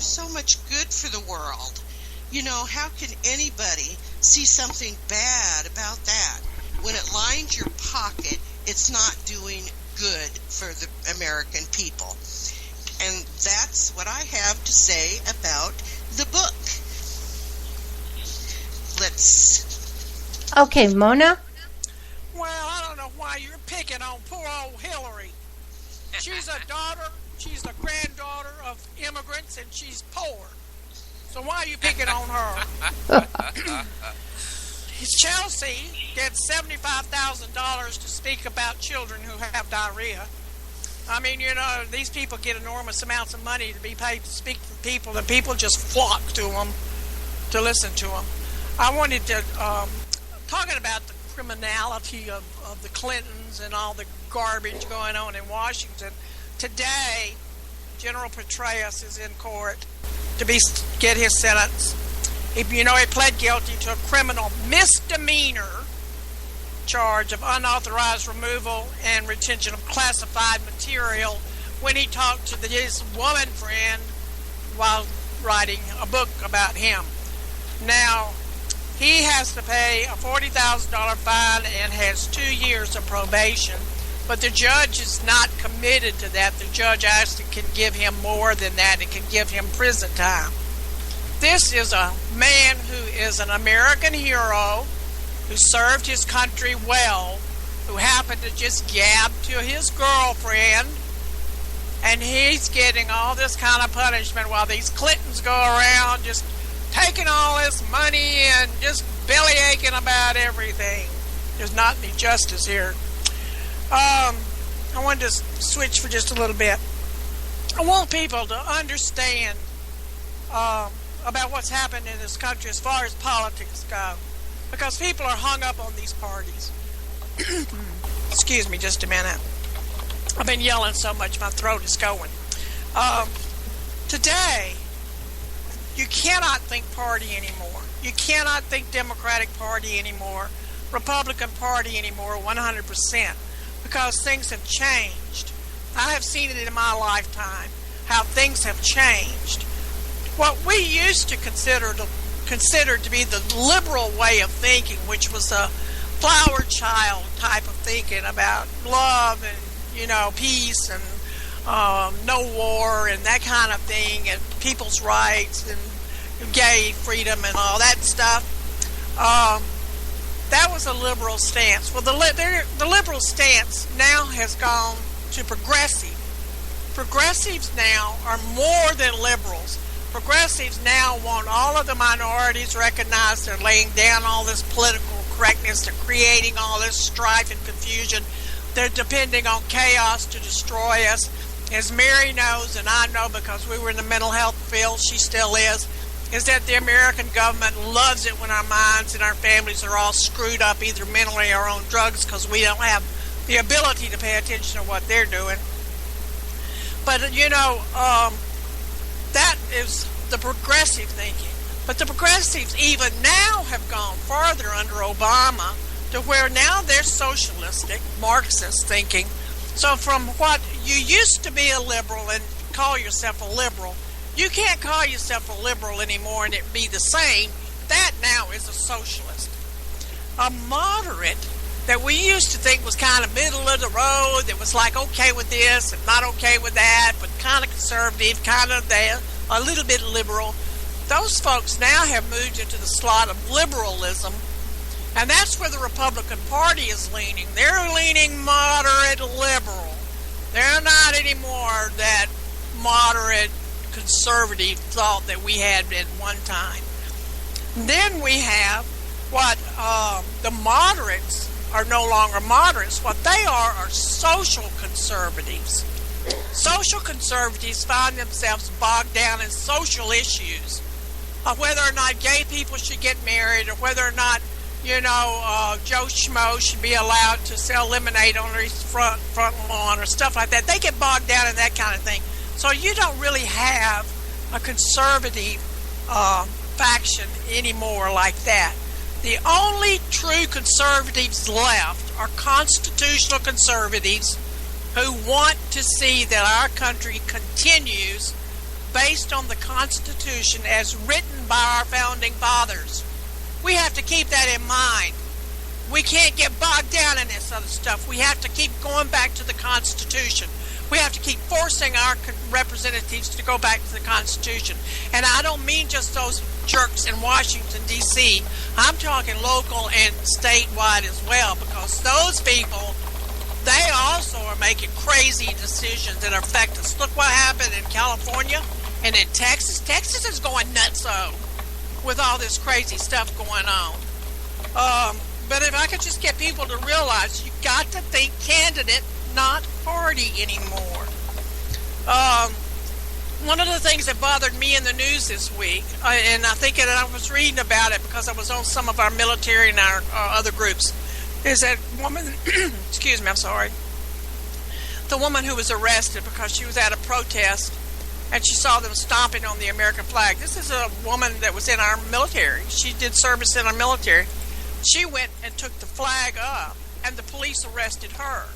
so much good for the world. You know, how can anybody see something bad about that? When it lines your pocket, it's not doing good for the American people. And that's what I have to say about the book. Okay, Mona? Well, I don't know why you're picking on poor old Hillary. She's the granddaughter of immigrants, and she's poor. So why are you picking on her? Chelsea gets $75,000 to speak about children who have diarrhea. I mean, you know, these people get enormous amounts of money to be paid to speak to people, and people just flock to them to listen to them. I wanted to, talking about the criminality of the Clintons and all the garbage going on in Washington. Today, General Petraeus is in court to get his sentence. He pled guilty to a criminal misdemeanor charge of unauthorized removal and retention of classified material when he talked to his woman friend while writing a book about him. Now, he has to pay a $40,000 fine and has 2 years of probation, but the judge is not committed to that. The judge actually can give him more than that and can give him prison time. This is a man who is an American hero, who served his country well, who happened to just gab to his girlfriend, and he's getting all this kind of punishment while these Clintons go around just taking all this money and just belly aching about everything. There's not any justice here. I wanted to switch for just a little bit. I want people to understand about what's happened in this country as far as politics go, because people are hung up on these parties. Excuse me just a minute. I've been yelling so much my throat is going. Today, you cannot think party anymore. You cannot think Democratic Party anymore, Republican Party anymore, 100%, because things have changed. I have seen it in my lifetime, how things have changed. What we used to consider to be the liberal way of thinking, which was a flower child type of thinking about love and, peace and no war and that kind of thing, and people's rights and gay freedom and all that stuff. That was a liberal stance. Well, the liberal stance now has gone to progressive. Progressives now are more than liberals. Progressives now want all of the minorities recognized. They're laying down all this political correctness. They're creating all this strife and confusion. They're depending on chaos to destroy us. As Mary knows, and I know because we were in the mental health field, she still is that the American government loves it when our minds and our families are all screwed up, either mentally or on drugs, because we don't have the ability to pay attention to what they're doing. But, that is the progressive thinking. But the progressives even now have gone farther under Obama to where now they're socialistic, Marxist thinking. So from what you used to be a liberal and call yourself a liberal, you can't call yourself a liberal anymore and it be the same. That now is a socialist. A moderate that we used to think was kind of middle of the road, that was like okay with this and not okay with that, but kind of conservative, kind of there, a little bit liberal. Those folks now have moved into the slot of liberalism, and that's where the Republican Party is leaning. They're leaning moderate liberal. They're not anymore that moderate conservative thought that we had at one time. Then we have what the moderates are no longer moderates. What they are social conservatives. Social conservatives find themselves bogged down in social issues, whether or not gay people should get married, or whether or not Joe Schmo should be allowed to sell lemonade on his front lawn or stuff like that. They get bogged down in that kind of thing. So you don't really have a conservative faction anymore like that. The only true conservatives left are constitutional conservatives who want to see that our country continues based on the Constitution as written by our founding fathers. We have to keep that in mind. We can't get bogged down in this other stuff. We have to keep going back to the Constitution. We have to keep forcing our representatives to go back to the Constitution. And I don't mean just those jerks in Washington, D.C. I'm talking local and statewide as well, because those people, they also are making crazy decisions that affect us. Look what happened in California and in Texas. Texas is going nutso with all this crazy stuff going on. But if I could just get people to realize you got to think candidate, not party anymore. One of the things that bothered me in the news this week, and I think that I was reading about it because I was on some of our military and our other groups, is that woman, excuse me, I'm sorry, the woman who was arrested because she was at a protest and she saw them stomping on the American flag. This is a woman that was in our military. She did service in our military. She went and took the flag up, and the police arrested her.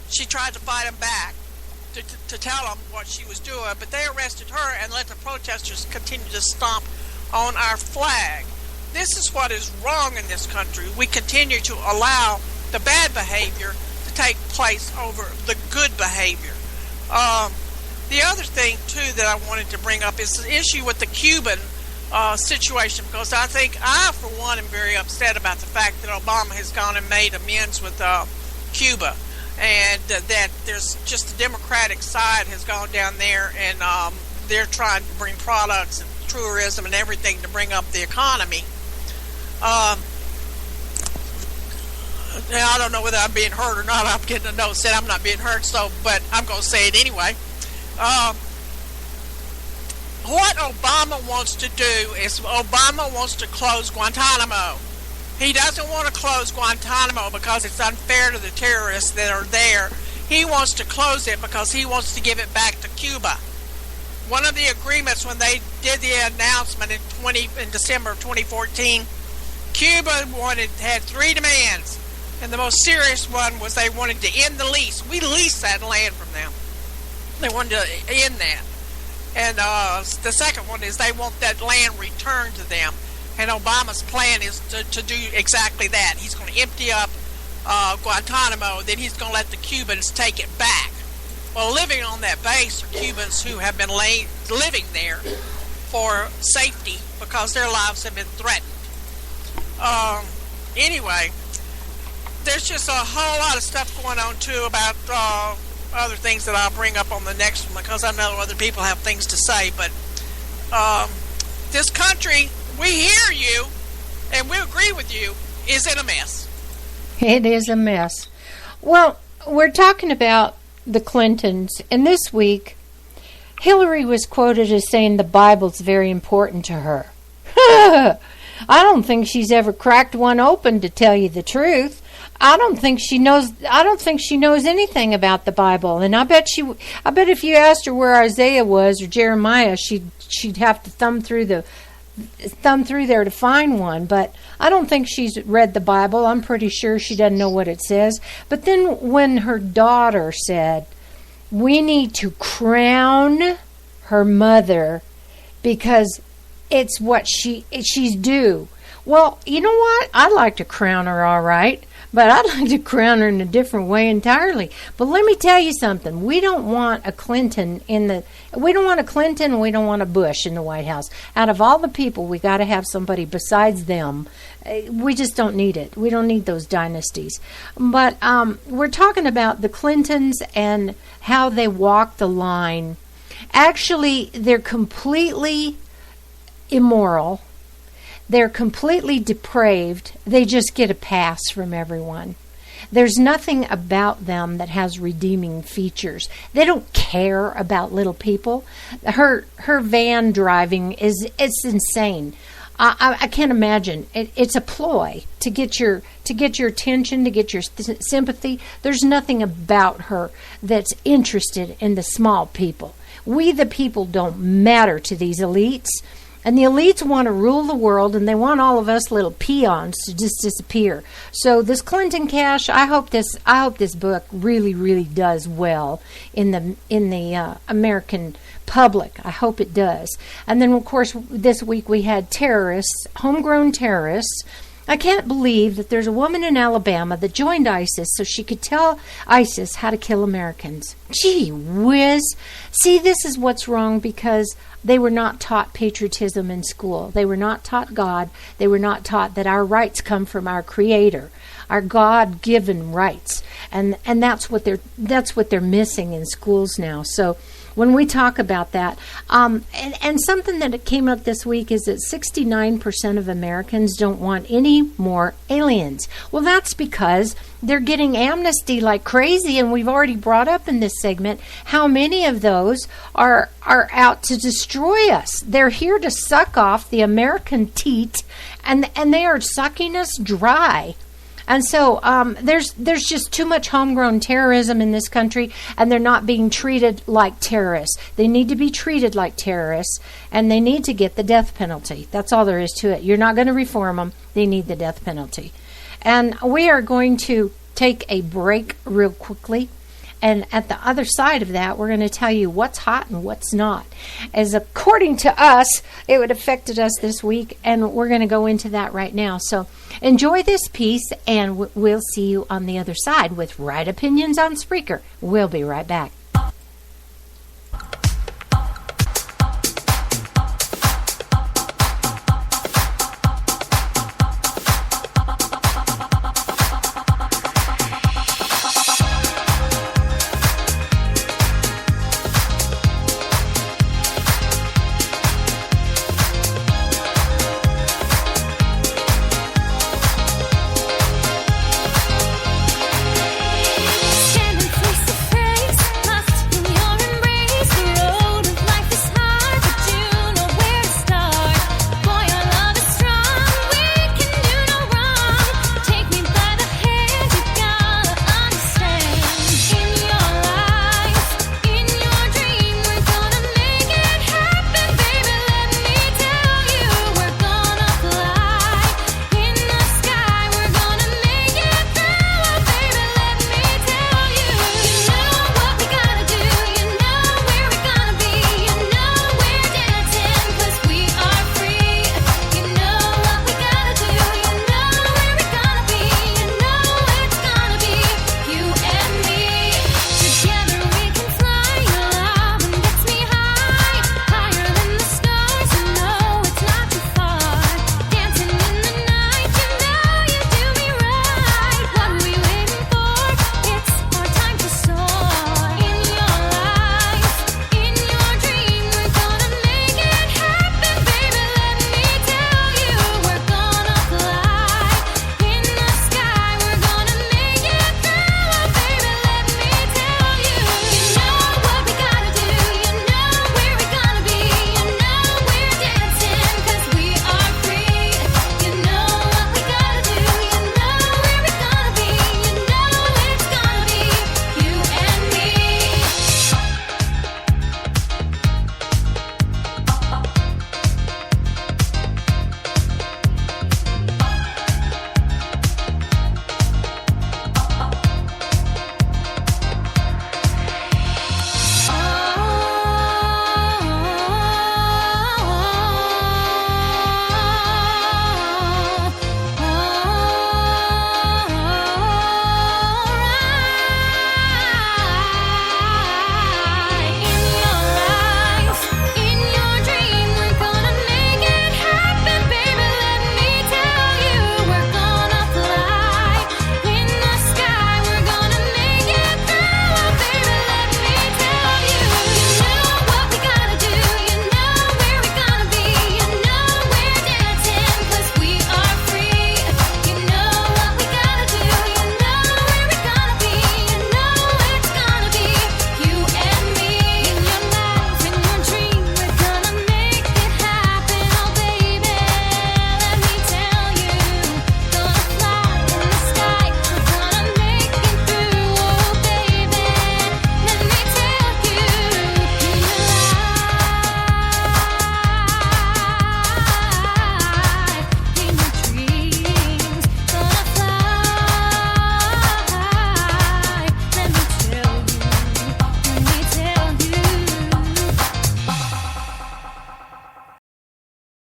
She tried to fight them back to tell them what she was doing, but they arrested her and let the protesters continue to stomp on our flag. This is what is wrong in this country. We continue to allow the bad behavior to take place over the good behavior. The other thing, too, that I wanted to bring up is the issue with the Cuban situation, because I think I, for one, am very upset about the fact that Obama has gone and made amends with Cuba, and that there's just the Democratic side has gone down there, and they're trying to bring products and tourism and everything to bring up the economy. Now, I don't know whether I'm being heard or not. I'm getting a note said I'm not being heard, but I'm going to say it anyway. What Obama wants to do is Obama wants to close Guantanamo. He doesn't want to close Guantanamo because it's unfair to the terrorists that are there. He wants to close it because he wants to give it back to Cuba. One of the agreements when they did the announcement in December of 2014, Cuba had 3 demands, and the most serious one was they wanted to end the lease. We leased that land from them. They wanted to end that. And the second one is they want that land returned to them. And Obama's plan is to do exactly that. He's going to empty up Guantanamo, then he's going to let the Cubans take it back. Well, living on that base are Cubans who have been living there for safety because their lives have been threatened. Anyway, there's just a whole lot of stuff going on, too, about other things that I'll bring up on the next one because I know other people have things to say. But this country, we hear you and we agree with you, is in a mess. It is a mess. Well, we're talking about the Clintons, and this week Hillary was quoted as saying the Bible's very important to her. I don't think she's ever cracked one open, to tell you the truth. I don't think she knows anything about the Bible. And I bet if you asked her where Isaiah was or Jeremiah, she'd have to thumb through there to find one. But I don't think she's read the Bible. I'm pretty sure she doesn't know what it says. But then when her daughter said, we need to crown her mother because it's what she's due. Well, you know what? I'd like to crown her, all right. But I'd like to crown her in a different way entirely. But let me tell you something. We don't want a Clinton we don't want a Clinton and we don't want a Bush in the White House. Out of all the people, we got to have somebody besides them. We just don't need it. We don't need those dynasties. But we're talking about the Clintons and how they walk the line. Actually, they're completely immoral. They're completely depraved. They just get a pass from everyone. There's nothing about them that has redeeming features. They don't care about little people. Her van driving it's insane. I can't imagine. It's a ploy to get your attention, to get your sympathy. There's nothing about her that's interested in the small people. We the people don't matter to these elites. And the elites want to rule the world, and they want all of us little peons to just disappear. So this Clinton cash, I hope this book really, really does well in the American public. I hope it does. And then, of course, this week we had terrorists, homegrown terrorists. I can't believe that there's a woman in Alabama that joined ISIS so she could tell ISIS how to kill Americans. Gee whiz. See, this is what's wrong, because they were not taught patriotism in school. They were not taught God. They were not taught that our rights come from our Creator, our God-given rights. And that's what they're missing in schools now. So when we talk about that, and something that came up this week is that 69% of Americans don't want any more aliens. Well, that's because they're getting amnesty like crazy, and we've already brought up in this segment how many of those are out to destroy us. They're here to suck off the American teat, and they are sucking us dry. And so there's just too much homegrown terrorism in this country, and they're not being treated like terrorists. They need to be treated like terrorists, and they need to get the death penalty. That's all there is to it. You're not going to reform them. They need the death penalty. And we are going to take a break real quickly. And at the other side of that, we're going to tell you what's hot and what's not. As according to us, it would affected us this week, and we're going to go into that right now. So enjoy this piece, and we'll see you on the other side with Right Opinions on Spreaker. We'll be right back.